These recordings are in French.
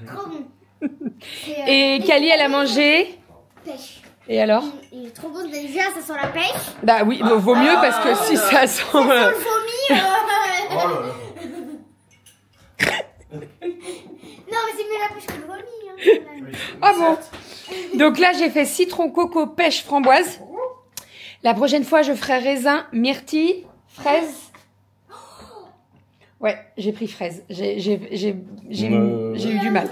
Trop bon. Et Kali, elle a mangé. Pêche. Et alors? Il est trop bon. Déjà, ça sent la pêche. Bah oui, vaut mieux parce que si ça sent... Ça sent le vomi. Oh là là. Non, mais c'est mieux la pêche que le vomi. Hein. Ah bon? Donc là, j'ai fait citron, coco, pêche, framboise. La prochaine fois, je ferai raisin, myrtille, fraise. Ouais, j'ai pris fraise. J'ai eu du mal.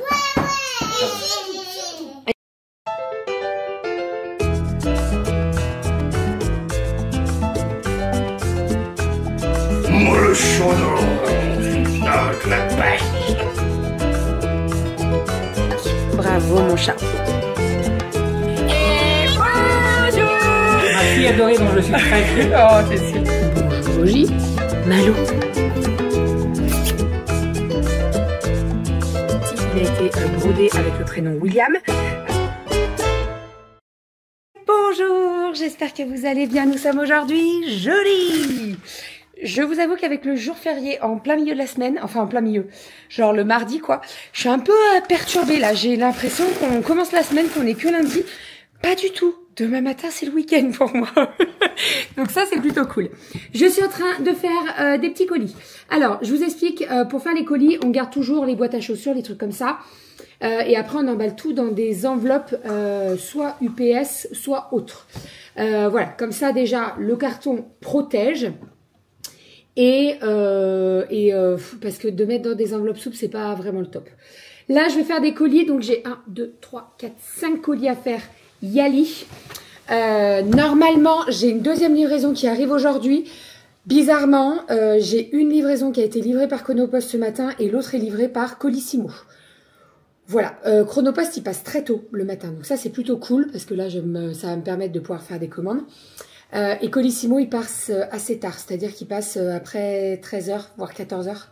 Le chaudron avec la pêche. Bravo, mon chat. Ma fille adorée dont je suis très fier. Oh, c'est sûr. Bonjour, Bogie. Malou. Il a été brodé avec le prénom William. Bonjour, j'espère que vous allez bien. Nous sommes aujourd'hui jeudi. Je vous avoue qu'avec le jour férié en plein milieu de la semaine, enfin en plein milieu, genre le mardi quoi, je suis un peu perturbée là. J'ai l'impression qu'on commence la semaine, qu'on est que lundi. Pas du tout. Demain matin, c'est le week-end pour moi. Donc ça, c'est plutôt cool. Je suis en train de faire des petits colis. Alors, je vous explique, pour faire les colis, on garde toujours les boîtes à chaussures, les trucs comme ça. Et après, on emballe tout dans des enveloppes, soit UPS, soit autres. Voilà, comme ça, déjà, le carton protège. Parce que de mettre dans des enveloppes souples, c'est pas vraiment le top. Là, je vais faire des colis. Donc, j'ai 1, 2, 3, 4, 5 colis à faire. Yali. Normalement, j'ai une deuxième livraison qui arrive aujourd'hui. Bizarrement, j'ai une livraison qui a été livrée par Chronopost ce matin et l'autre est livrée par Colissimo. Voilà, Chronopost, il passe très tôt le matin. Donc ça, c'est plutôt cool parce que là, ça va me permettre de pouvoir faire des commandes. Et Colissimo, il passe assez tard, c'est-à-dire qu'il passe après 13h, voire 14h.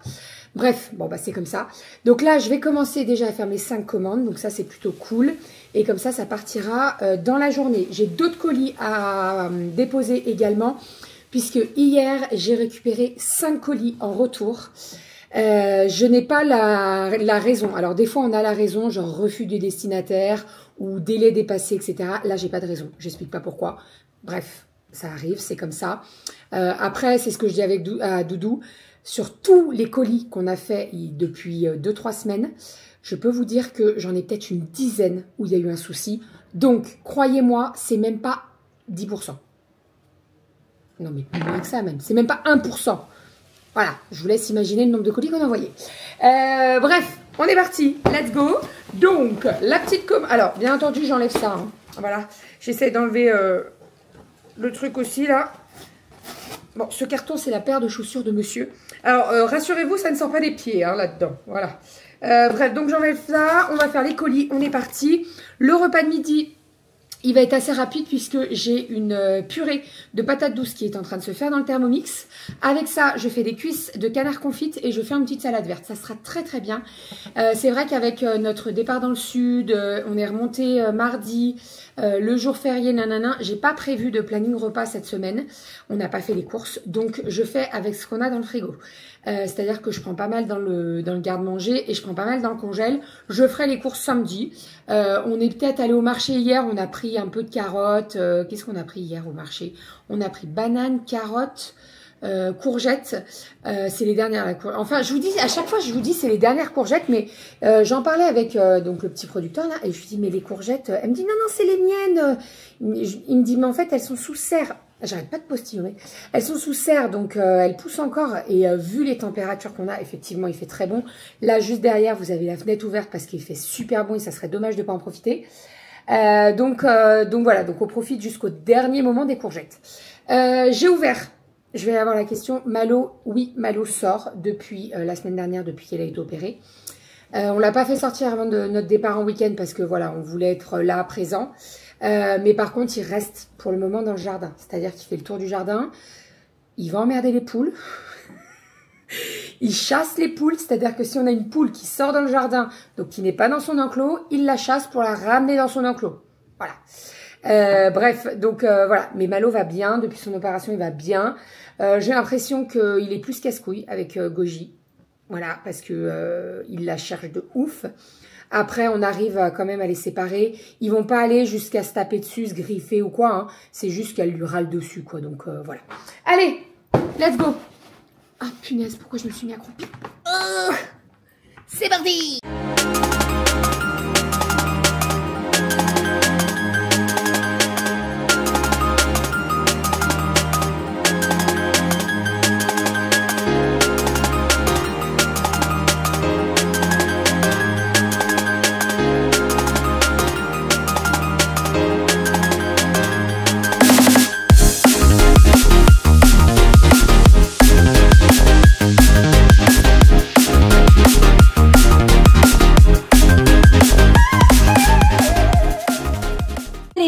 Bref, bon bah c'est comme ça. Donc là, je vais commencer déjà à faire mes 5 commandes, donc ça c'est plutôt cool. Et comme ça partira dans la journée. J'ai d'autres colis à déposer également, puisque hier, j'ai récupéré 5 colis en retour. Je n'ai pas la raison. Alors des fois, on a la raison, genre refus du destinataire ou délai dépassé, etc. Là, j'ai pas de raison. J'explique pas pourquoi. Bref, ça arrive, c'est comme ça. Après, c'est ce que je dis à Doudou. Sur tous les colis qu'on a fait depuis 2-3 semaines, je peux vous dire que j'en ai peut-être une dizaine où il y a eu un souci. Donc, croyez-moi, c'est même pas 10%. Non, mais plus loin que ça même. C'est même pas 1%. Voilà, je vous laisse imaginer le nombre de colis qu'on a envoyés. Bref, on est parti. Let's go. Donc, la petite alors, bien entendu, j'enlève ça. Hein. Voilà, j'essaie d'enlever le truc aussi, là. Bon, ce carton, c'est la paire de chaussures de monsieur. Alors, rassurez-vous, ça ne sent pas des pieds, hein, là-dedans. Voilà. Bref, donc j'enlève ça. On va faire les colis. On est parti. Le repas de midi, il va être assez rapide puisque j'ai une purée de patates douces qui est en train de se faire dans le Thermomix. Avec ça, je fais des cuisses de canard confite et je fais une petite salade verte. Ça sera très très bien. C'est vrai qu'avec notre départ dans le sud, on est remonté mardi, le jour férié, nanana. J'ai pas prévu de planning repas cette semaine. On n'a pas fait les courses, donc je fais avec ce qu'on a dans le frigo. C'est-à-dire que je prends pas mal dans le garde-manger et je prends pas mal dans le congèle. Je ferai les courses samedi. On est peut-être allé au marché hier, on a pris un peu de carottes. Qu'est-ce qu'on a pris hier au marché? On a pris bananes, carottes, courgettes. C'est les dernières. Enfin, je vous dis, à chaque fois, je vous dis c'est les dernières courgettes, mais j'en parlais avec donc le petit producteur là, et je lui dis mais les courgettes, elle me dit non, non, c'est les miennes. Il me dit mais en fait, elles sont sous serre. J'arrête pas de postillonner. Elles sont sous serre, donc elles poussent encore. Et vu les températures qu'on a, effectivement, il fait très bon. Là, juste derrière, vous avez la fenêtre ouverte parce qu'il fait super bon et ça serait dommage de pas en profiter. Donc voilà, donc on profite jusqu'au dernier moment des courgettes. J'ai ouvert. Je vais avoir la question. Malo, oui, Malo sort depuis la semaine dernière, depuis qu'elle a été opérée. On l'a pas fait sortir avant de notre départ en week-end parce que voilà, on voulait être là, présent. Mais par contre, il reste pour le moment dans le jardin. C'est-à-dire qu'il fait le tour du jardin. Il va emmerder les poules. Il chasse les poules. C'est-à-dire que si on a une poule qui sort dans le jardin, donc qui n'est pas dans son enclos, il la chasse pour la ramener dans son enclos. Voilà. Bref, donc voilà. Mais Malo va bien. Depuis son opération, il va bien. J'ai l'impression qu'il est plus casse-couille avec Goji. Voilà, parce que il la cherche de ouf. Après, on arrive quand même à les séparer. Ils vont pas aller jusqu'à se taper dessus, se griffer ou quoi. Hein. C'est juste qu'elle lui râle dessus, quoi. Donc, voilà. Allez, let's go. Ah, punaise, pourquoi je me suis mis accroupie? C'est parti.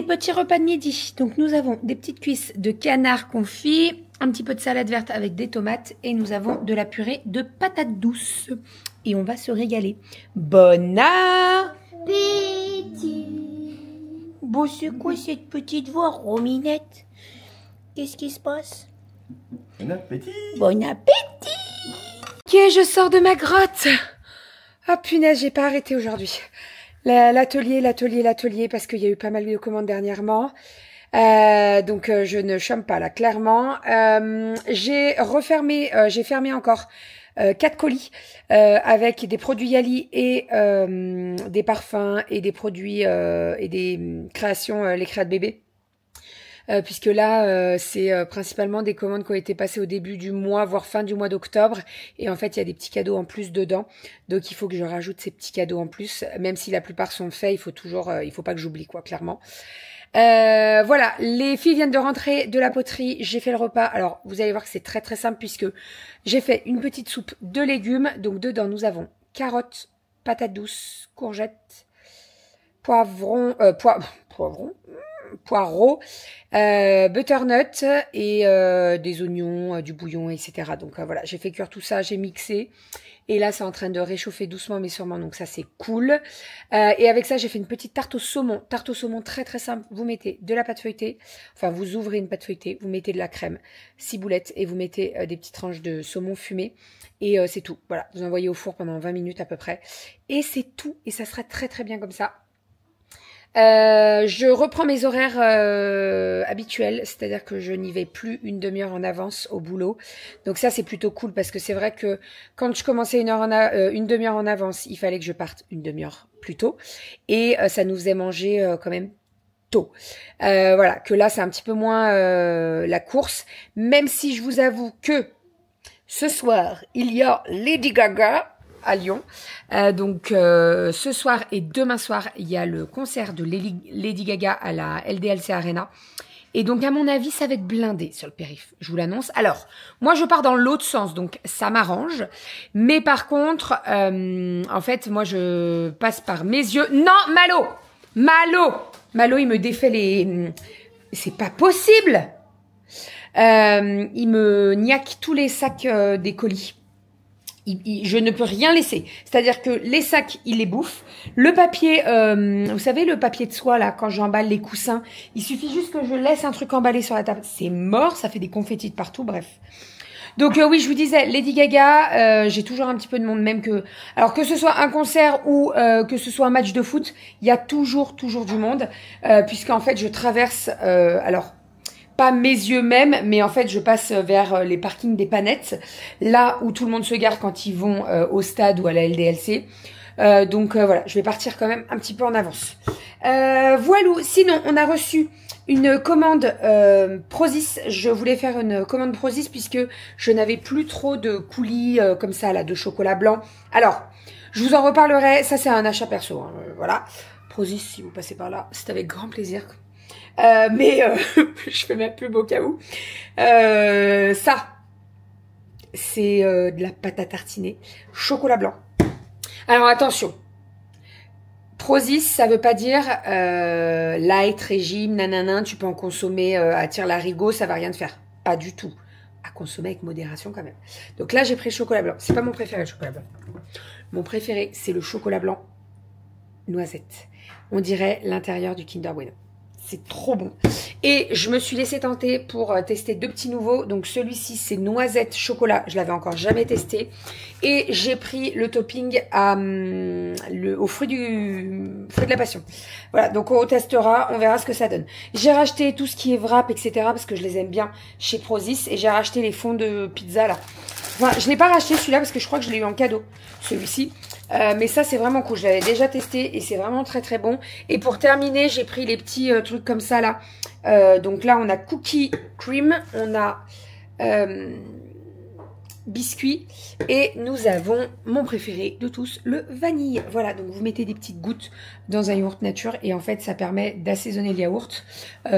Petit repas de midi, donc nous avons des petites cuisses de canard confit, un petit peu de salade verte avec des tomates et nous avons de la purée de patates douces et on va se régaler. Bon appétit. Bon, c'est quoi cette petite voix, Rominette? Qu'est-ce qui se passe? Bon appétit. Bon appétit. Ok, je sors de ma grotte. Ah punaise, j'ai pas arrêté aujourd'hui. L'atelier, parce qu'il y a eu pas mal de commandes dernièrement. Donc je ne chôme pas là, clairement. J'ai fermé encore 4 colis avec des produits Yali et des parfums et des produits et des créations, les créas de bébé. Puisque là, c'est principalement des commandes qui ont été passées au début du mois, voire fin du mois d'octobre. Et en fait, il y a des petits cadeaux en plus dedans. Donc, il faut que je rajoute ces petits cadeaux en plus. Même si la plupart sont faits, il faut pas que j'oublie, quoi, clairement. Voilà, les filles viennent de rentrer de la poterie. J'ai fait le repas. Alors, vous allez voir que c'est très très simple puisque j'ai fait une petite soupe de légumes. Donc, dedans, nous avons carottes, patates douces, courgettes, poivrons, poireaux, butternut et des oignons, du bouillon, etc. Donc voilà, j'ai fait cuire tout ça, j'ai mixé. Et là, c'est en train de réchauffer doucement mais sûrement, donc ça c'est cool. Et avec ça, j'ai fait une petite tarte au saumon. Tarte au saumon très très simple. Vous mettez de la pâte feuilletée, enfin vous ouvrez une pâte feuilletée, vous mettez de la crème, ciboulette et vous mettez des petites tranches de saumon fumé. Et c'est tout. Voilà, vous envoyez au four pendant 20 minutes à peu près. Et c'est tout. Et ça sera très très bien comme ça. Je reprends mes horaires habituels, c'est-à-dire que je n'y vais plus une demi-heure en avance au boulot. Donc ça c'est plutôt cool parce que c'est vrai que quand je commençais une demi-heure en avance, il fallait que je parte une demi-heure plus tôt et ça nous faisait manger quand même tôt. Voilà, que là c'est un petit peu moins la course, même si je vous avoue que ce soir il y a Lady Gaga à Lyon. Donc ce soir et demain soir, il y a le concert de Lady Gaga à la LDLC Arena. Et donc à mon avis, ça va être blindé sur le périph', je vous l'annonce. Alors, moi je pars dans l'autre sens, donc ça m'arrange. Mais par contre, en fait, moi je passe par mes yeux. Non, Malo, il me défait les... C'est pas possible. Il me niaque tous les sacs des colis. Je ne peux rien laisser. C'est-à-dire que les sacs, il les bouffe. Le papier, vous savez, le papier de soie, là, quand j'emballe les coussins, il suffit juste que je laisse un truc emballé sur la table. C'est mort, ça fait des confettis de partout, bref. Donc oui, je vous disais, Lady Gaga, j'ai toujours un petit peu de monde, même que... Alors que ce soit un concert ou que ce soit un match de foot, il y a toujours du monde, puisqu'en fait, je traverse... alors, pas mes yeux même, mais en fait, je passe vers les parkings des Panettes, là où tout le monde se gare quand ils vont au stade ou à la LDLC. Donc voilà, je vais partir quand même un petit peu en avance. Voilà, sinon, on a reçu une commande Prozis. Je voulais faire une commande Prozis puisque je n'avais plus trop de coulis comme ça, là, de chocolat blanc. Alors, je vous en reparlerai. Ça, c'est un achat perso, hein, voilà. Prozis, si vous passez par là, c'est avec grand plaisir. Mais je fais ma pub au cas où. Ça, c'est de la pâte à tartiner, chocolat blanc. Alors attention, Prozis, ça veut pas dire light, régime, nanana, tu peux en consommer à tire-larigot, ça va rien te faire. Pas du tout. À consommer avec modération quand même. Donc là, j'ai pris le chocolat blanc. C'est pas mon préféré, le chocolat blanc. Mon préféré, c'est le chocolat blanc noisette. On dirait l'intérieur du Kinder Bueno. C'est trop bon. Et je me suis laissé tenter pour tester 2 petits nouveaux. Donc celui-ci, c'est noisette chocolat. Je l'avais encore jamais testé. Et j'ai pris le topping au fruit de la passion. Voilà, donc on testera, on verra ce que ça donne. J'ai racheté tout ce qui est wrap, etc. parce que je les aime bien chez Prozis. Et j'ai racheté les fonds de pizza là. Enfin, je l'ai pas racheté celui-là parce que je crois que je l'ai eu en cadeau, celui-ci. Mais ça, c'est vraiment cool. Je l'avais déjà testé et c'est vraiment très très bon. Et pour terminer, j'ai pris les petits trucs comme ça là. Donc là, on a cookie cream, on a biscuit et nous avons mon préféré de tous, le vanille. Voilà, donc vous mettez des petites gouttes dans un yaourt nature et en fait, ça permet d'assaisonner le yaourt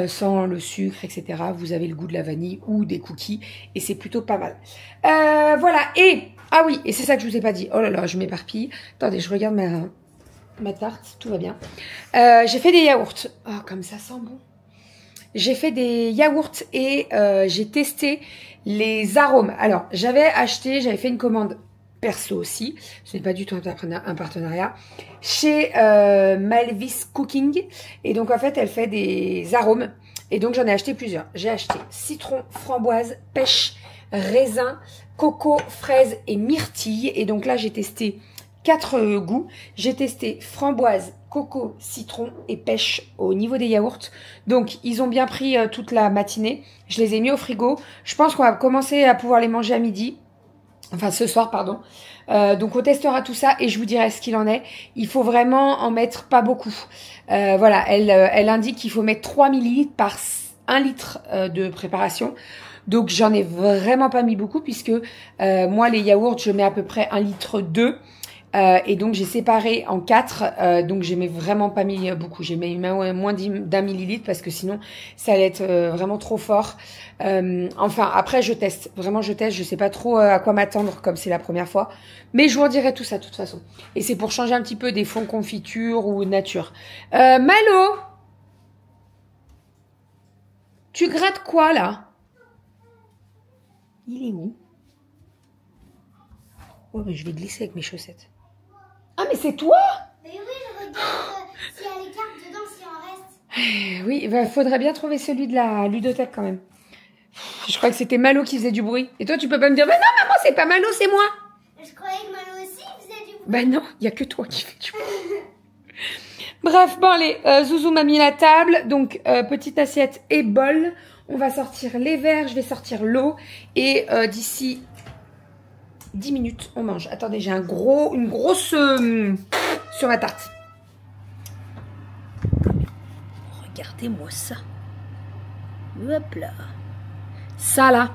sans le sucre, etc. Vous avez le goût de la vanille ou des cookies et c'est plutôt pas mal. Voilà, et... Ah oui, et c'est ça que je vous ai pas dit. Oh là là, je m'éparpille. Attendez, je regarde ma tarte, tout va bien. J'ai fait des yaourts. Oh, comme ça sent bon. J'ai fait des yaourts et j'ai testé les arômes. Alors, j'avais fait une commande perso aussi. Ce n'est pas du tout un partenariat. Chez Malvis Cooking. Et donc, en fait, elle fait des arômes. Et donc, j'en ai acheté plusieurs. J'ai acheté citron, framboise, pêche, raisin, coco, fraise et myrtille. Et donc là, j'ai testé 4 goûts. J'ai testé framboise, coco, citron et pêche au niveau des yaourts. Donc, ils ont bien pris toute la matinée. Je les ai mis au frigo. Je pense qu'on va commencer à pouvoir les manger à midi. Enfin, ce soir, pardon. Donc, on testera tout ça et je vous dirai ce qu'il en est. Il faut vraiment en mettre pas beaucoup. Voilà, elle indique qu'il faut mettre 3 ml par 1 litre de préparation. Donc, j'en ai vraiment pas mis beaucoup puisque moi, les yaourts, je mets à peu près 1,2 litre. Et donc, j'ai séparé en 4. Donc, j'ai vraiment pas mis beaucoup. J'ai mis moins d'1 millilitre parce que sinon, ça allait être vraiment trop fort. Enfin, après, je teste. Vraiment, je teste. Je sais pas trop à quoi m'attendre comme c'est la première fois. Mais je vous redirai tout ça de toute façon. Et c'est pour changer un petit peu des fonds confiture ou nature. Malo, tu grattes quoi, là? Il est où? Oh, mais je vais glisser avec mes chaussettes. Ah, mais c'est toi? Mais oui, je regarde s'il y a les cartes dedans, s'il en reste. Oui, il faudrait bien trouver celui de la ludothèque quand même. Je crois que c'était Malo qui faisait du bruit. Et toi, tu peux pas me dire, mais non, maman, c'est pas Malo, c'est moi. Je croyais que Malo aussi faisait du bruit. Ben non, il y a que toi qui fais du bruit. Bref, bon allez, Zouzou m'a mis la table. Donc, petite assiette et bol. On va sortir les verres, je vais sortir l'eau. Et d'ici 10 minutes, on mange. Attendez, j'ai une grosse sur la tarte. Regardez-moi ça. Hop là. Ça là.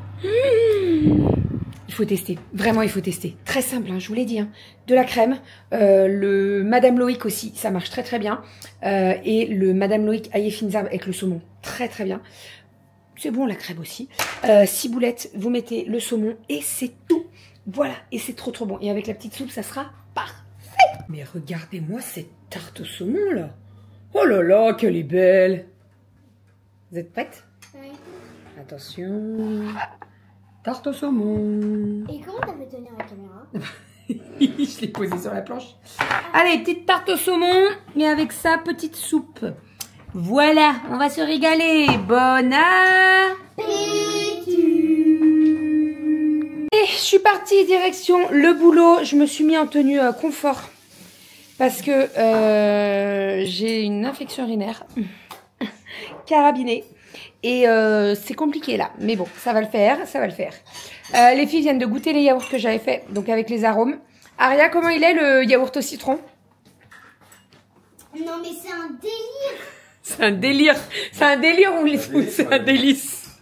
Il faut tester. Vraiment, il faut tester. Très simple, hein, je vous l'ai dit. Hein. De la crème. Le Madame Loïc aussi, ça marche très très bien. Et le Madame Loïc ail et fines herbes avec le saumon. Très très bien. C'est bon la crème aussi. Ciboulette, vous mettez le saumon et c'est tout. Voilà, et c'est trop trop bon. Et avec la petite soupe, ça sera parfait. Mais regardez-moi cette tarte au saumon là. Oh là là, qu'elle est belle. Vous êtes prêtes? Oui. Attention. Tarte au saumon. Et comment t'as fait tenir la caméra? Je l'ai posée sur la planche. Allez, petite tarte au saumon. Et avec ça, petite soupe. Voilà, on va se régaler. Bon appétit. Et je suis partie direction le boulot. Je me suis mis en tenue confort. Parce que j'ai une infection urinaire. Carabinée. Et c'est compliqué là. Mais bon, ça va le faire, ça va le faire. Les filles viennent de goûter les yaourts que j'avais fait. Donc avec les arômes. Aria, comment il est le yaourt au citron? Non mais c'est un délire. C'est un délire. C'est un délire ou c'est un délice?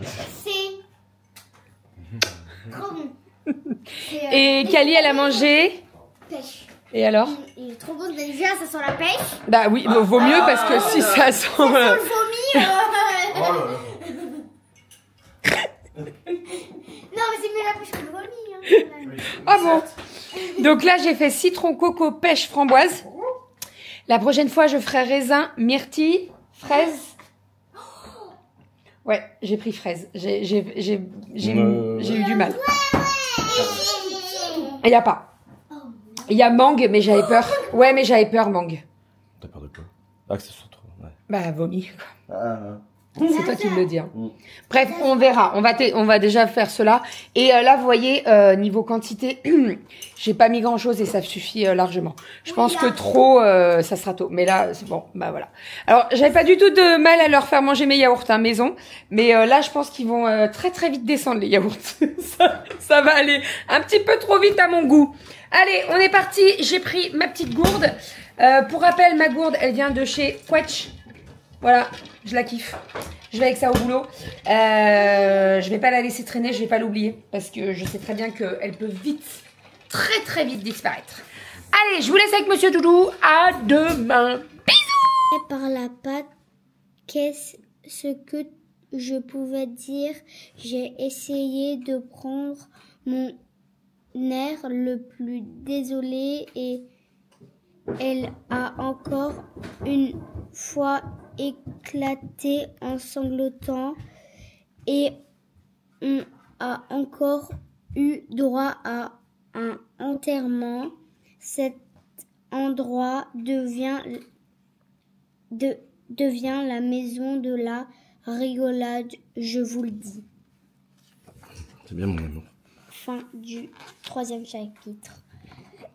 C'est trop bon. Et Kali, elle a mangé. Pêche. Et alors? Il est trop bon. Déjà, ça sent la pêche. Bah oui, bah, vaut mieux parce que si ça sent... Ça sent le vomi. Oh là là. Non mais c'est mieux la pêche que le vomi. Hein. Ah bon? Donc là, j'ai fait citron, coco, pêche, framboise. La prochaine fois, je ferai raisin, myrtille, fraise. Ouais, j'ai pris fraise. J'ai eu du mal. Il n'y a pas. Il y a mangue, mais j'avais peur. Ouais, mais j'avais peur, mangue. T'as peur de quoi? Ah, que ce soit trop. Ouais. Bah, vomi. Ah, C'est toi qui me le dis. Hein. Mm. Bref, on verra. On va déjà faire cela. Et là, vous voyez, niveau quantité, j'ai pas mis grand-chose et ça suffit largement. Je pense que trop, ça sera tôt. Mais là, c'est bon. Bah voilà. Alors, j'avais pas du tout de mal à leur faire manger mes yaourts hein, maison. Mais là, je pense qu'ils vont très très vite descendre les yaourts. ça va aller un petit peu trop vite à mon goût. Allez, on est parti. J'ai pris ma petite gourde. Pour rappel, ma gourde, elle vient de chez Quetch. Voilà, je la kiffe. Je vais avec ça au boulot. Je vais pas la laisser traîner, je vais pas l'oublier. Parce que je sais très bien qu'elle peut vite, très très vite disparaître. Allez, je vous laisse avec Monsieur Doudou. À demain. Et par la pâte, qu'est-ce que je pouvais dire? J'ai essayé de prendre mon air le plus désolé et elle a encore une fois éclaté en sanglotant et on a encore eu droit à un enterrement. Cet endroit devient la maison de la rigolade, je vous le dis. C'est bien mon amour. Fin du 3e chapitre.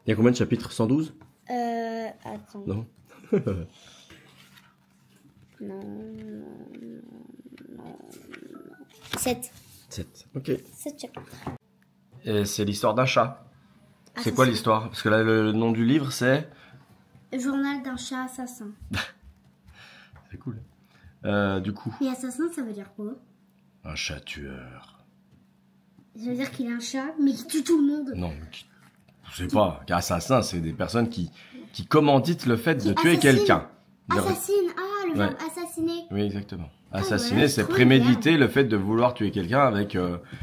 Il y a combien de chapitres? 112? Attends. Non. Non. 7. 7. Ok. 7 chapitres. Et c'est l'histoire d'un chat. Ah, C'est quoi l'histoire? Parce que là, le nom du livre, c'est... Journal d'un chat assassin. C'est cool. Du coup, Et assassin, ça veut dire quoi? un chat tueur. Ça veut dire qu'il est un chat, mais qui tue tout le monde. Non, je sais pas. Assassin, c'est des personnes qui commanditent le fait de tuer assassine. quelqu'un. Assassine. Ah, le verbe Ouais. assassiner. Oui, exactement. Assassiner, ouais, c'est trop préméditer le fait de vouloir tuer quelqu'un avec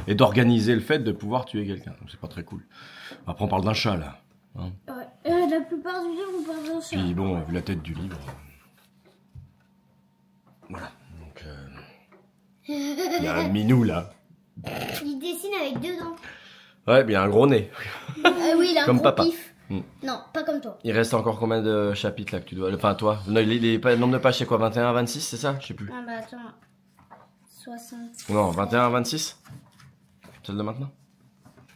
et d'organiser le fait de pouvoir tuer quelqu'un. Donc c'est pas très cool. Après, on parle d'un chat là. Hein. Ouais. La plupart du livre, on parle d'un chat. Puis bon, vu la tête du livre. Voilà. Donc il y a un minou là. Il dessine avec 2 dents. Ouais, mais il y a un gros nez. Oui, il a un Comme gros papa. pif. Mm. Non, pas comme toi. Il reste encore combien de chapitres là que tu dois. Enfin, toi. Non, le nombre de pages, c'est quoi? 21, 26, c'est ça? Je sais plus. Ah bah attends. 60. Non, 21, 26? Celle de maintenant?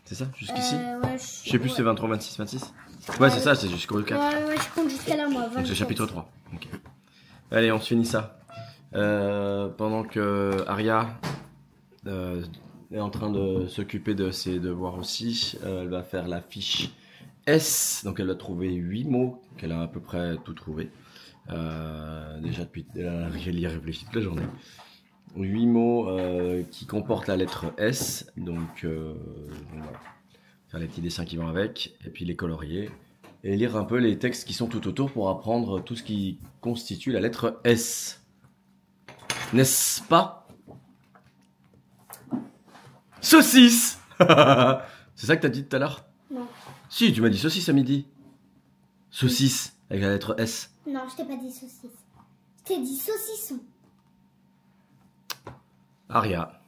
C'est ça? Jusqu'ici? Ouais, Je sais plus si c'est 23, 26, 26. Ouais, c'est ça, c'est jusqu'au 4. Ouais, je compte jusqu'à là, moi. Donc c'est 27. chapitre 3. Ok. Allez, on se finit ça. Pendant que Aria est en train de s'occuper de ses devoirs aussi, elle va faire la fiche S. Donc elle a trouvé 8 mots, qu'elle a à peu près tout trouvé. Déjà depuis, elle y a réfléchi toute la journée. 8 mots qui comportent la lettre S. Donc voilà. Faire les petits dessins qui vont avec, et puis les colorier. Et lire un peu les textes qui sont tout autour pour apprendre tout ce qui constitue la lettre S. N'est-ce pas? Saucisse. C'est ça que t'as dit tout à l'heure? Non. Si, tu m'as dit saucisse à midi. Saucisse, avec la lettre S. Non, je t'ai pas dit saucisse. Je t'ai dit saucisson. Aria,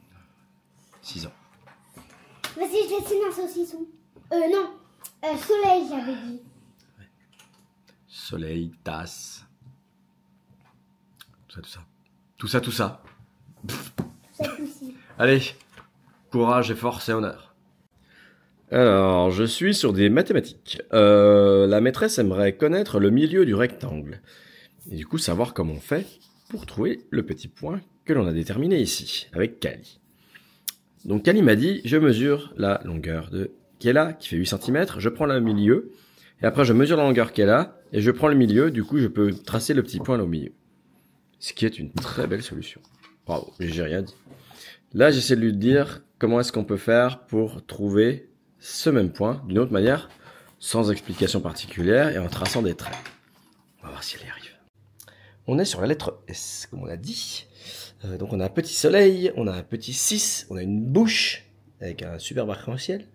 6 ans. Vas-y, je dessine un saucisson. Non. Soleil, j'avais dit. Soleil, tasse. Tout ça. Tout ça, tout ça. Cette aussi. Allez, courage et force et honneur. Alors, je suis sur des mathématiques. La maîtresse aimerait connaître le milieu du rectangle. Et du coup, savoir comment on fait pour trouver le petit point que l'on a déterminé ici, avec Kali. Donc Kali m'a dit, je mesure la longueur de Kela, qui fait 8 cm, je prends le milieu, et après je mesure la longueur qu'elle a, et je prends le milieu, du coup je peux tracer le petit point là au milieu. Ce qui est une très belle solution. Bravo, j'ai rien dit. Là, j'essaie de lui dire comment est-ce qu'on peut faire pour trouver ce même point d'une autre manière, sans explication particulière et en traçant des traits. On va voir si elle y arrive. On est sur la lettre S, comme on a dit. Donc on a un petit soleil, on a un petit 6, on a une bouche avec un superbe arc-en-ciel,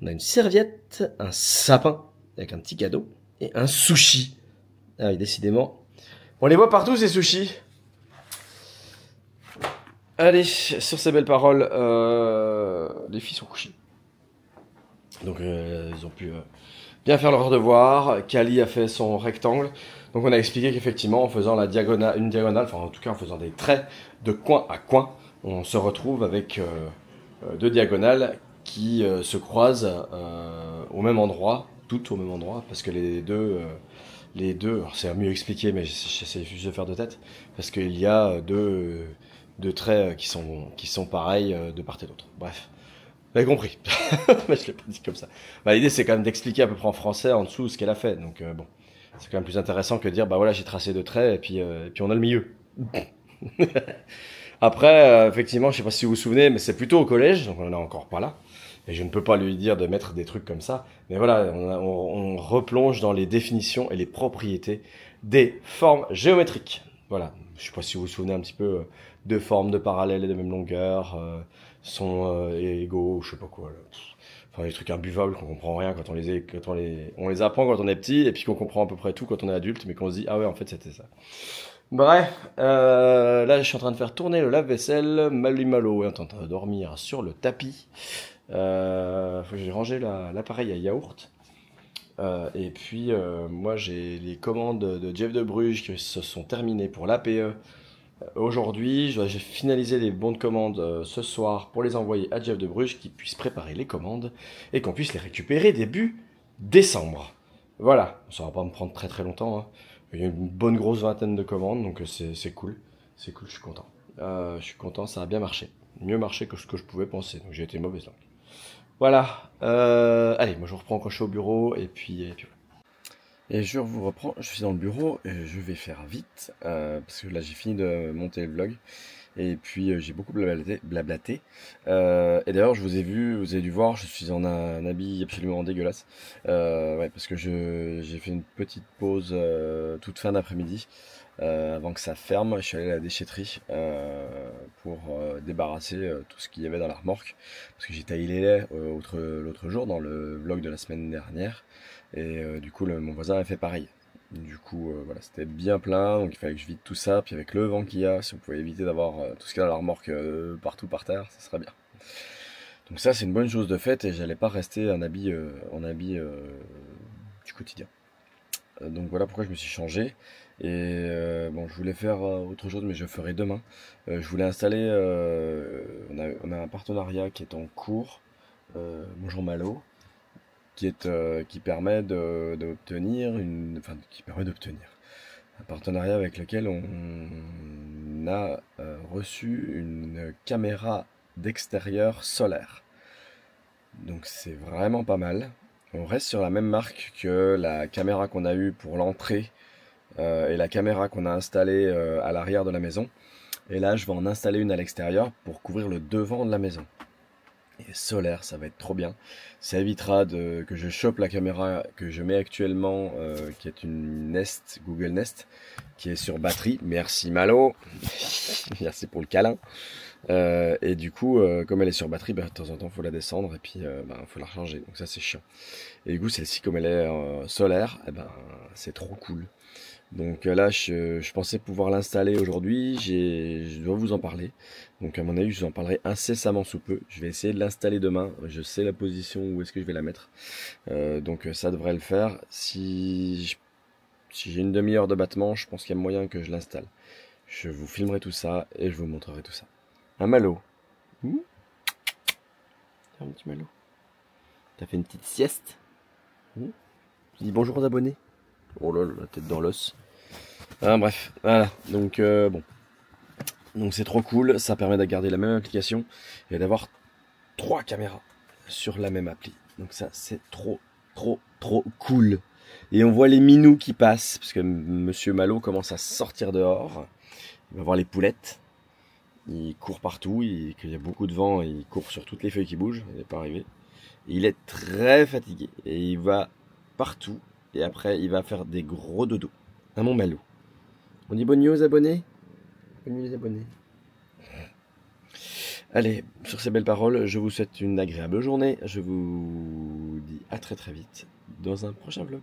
on a une serviette, un sapin avec un petit cadeau et un sushi. Ah oui, décidément. On les voit partout ces sushis. Allez, sur ces belles paroles, les filles sont couchées. Donc elles ont pu bien faire leur devoir. Kali a fait son rectangle. Donc on a expliqué qu'effectivement en faisant une diagonale, enfin en tout cas en faisant des traits de coin à coin, on se retrouve avec deux diagonales qui se croisent au même endroit, toutes au même endroit, parce que les deux, alors c'est mieux expliqué, mais j'essaie juste de faire de tête, parce qu'il y a deux traits qui sont pareils de part et d'autre. Bref, vous avez compris. Mais je l'ai pas dit comme ça. Bah, l'idée c'est quand même d'expliquer à peu près en français en dessous ce qu'elle a fait, donc bon. C'est quand même plus intéressant que de dire, bah voilà, j'ai tracé deux traits et puis on a le milieu. Après, effectivement, je sais pas si vous vous souvenez, mais c'est plutôt au collège, donc on en est encore pas là. Et je ne peux pas lui dire de mettre des trucs comme ça. Mais voilà, on replonge dans les définitions et les propriétés des formes géométriques. Voilà, je sais pas si vous vous souvenez un petit peu, deux formes de parallèles et de même longueur sont égaux, je sais pas quoi. Là. Enfin, des trucs imbuvables qu'on comprend rien quand on les apprend quand on est petit et puis qu'on comprend à peu près tout quand on est adulte, mais qu'on se dit ah ouais en fait c'était ça. Bref, là je suis en train de faire tourner le lave-vaisselle. Malo est en train de dormir sur le tapis. Faut que j'ai rangé l'appareil à yaourt. Et puis moi j'ai les commandes de Jeff de Bruges qui se sont terminées pour l'APE. Aujourd'hui, j'ai finalisé les bons de commande ce soir pour les envoyer à Jeff de Bruges qui puisse préparer les commandes et qu'on puisse les récupérer début décembre. Voilà, ça va pas me prendre très très longtemps. Hein. Il y a une bonne grosse vingtaine de commandes, donc c'est cool. C'est cool, je suis content. Je suis content, ça a bien marché. Mieux marché que ce que je pouvais penser, donc j'ai été mauvaise langue. Voilà, allez, moi je vous reprends quand je suis au bureau et puis voilà. Et je vous reprends, je suis dans le bureau, et je vais faire vite, parce que là j'ai fini de monter le vlog, et puis j'ai beaucoup blablaté. Et d'ailleurs je vous ai dû voir, je suis en un habit absolument dégueulasse, ouais, parce que j'ai fait une petite pause toute fin d'après-midi, avant que ça ferme. Je suis allé à la déchetterie pour débarrasser tout ce qu'il y avait dans la remorque, parce que j'ai taillé les laits l'autre jour dans le vlog de la semaine dernière. Et du coup, mon voisin a fait pareil. Du coup, voilà, c'était bien plein, donc il fallait que je vide tout ça. Puis avec le vent qu'il y a, si on pouvait éviter d'avoir tout ce qu'il y a dans la remorque partout par terre, ça serait bien. Donc ça, c'est une bonne chose de fait, et j'allais pas rester en habit du quotidien. Donc voilà pourquoi je me suis changé. Et bon, je voulais faire autre chose, mais je ferai demain. Je voulais installer, on a un partenariat qui est en cours, Bonjour Malo, qui permet d'obtenir un partenariat avec lequel on a reçu une caméra d'extérieur solaire. Donc c'est vraiment pas mal. On reste sur la même marque que la caméra qu'on a eue pour l'entrée et la caméra qu'on a installée à l'arrière de la maison. Et là je vais en installer une à l'extérieur pour couvrir le devant de la maison. Et solaire, ça va être trop bien. Ça évitera que je chope la caméra que je mets actuellement, qui est une Nest, Google Nest, qui est sur batterie. Merci Malo, merci pour le câlin. Et du coup, comme elle est sur batterie, bah, de temps en temps, faut la descendre et puis faut la recharger. Donc ça, c'est chiant. Et du coup, celle-ci, comme elle est solaire, eh ben, c'est trop cool. Donc là, je pensais pouvoir l'installer aujourd'hui, je dois vous en parler. Donc à mon avis, je vous en parlerai incessamment sous peu. Je vais essayer de l'installer demain, je sais la position où est-ce que je vais la mettre. Donc ça devrait le faire. Si j'ai une demi-heure de battement, je pense qu'il y a moyen que je l'installe. Je vous filmerai tout ça et je vous montrerai tout ça. Un Malo. Un petit Malo. T'as fait une petite sieste. Tu dis bonjour aux abonnés. Oh là là, la tête dans l'os. Bref, voilà. Donc bon. Donc c'est trop cool. Ça permet de garder la même application et d'avoir 3 caméras sur la même appli. Donc ça, c'est trop cool. Et on voit les minous qui passent, parce que Monsieur Malo commence à sortir dehors. Il va voir les poulettes. Il court partout. Il y a beaucoup de vent. Il court sur toutes les feuilles qui bougent. Il n'est pas arrivé. Et il est très fatigué. Et il va partout. Et après, il va faire des gros dodos. À mon Malo. On dit bonne nuit aux abonnés. Bonne nuit les abonnés. Allez, sur ces belles paroles, je vous souhaite une agréable journée. Je vous dis à très vite dans un prochain vlog.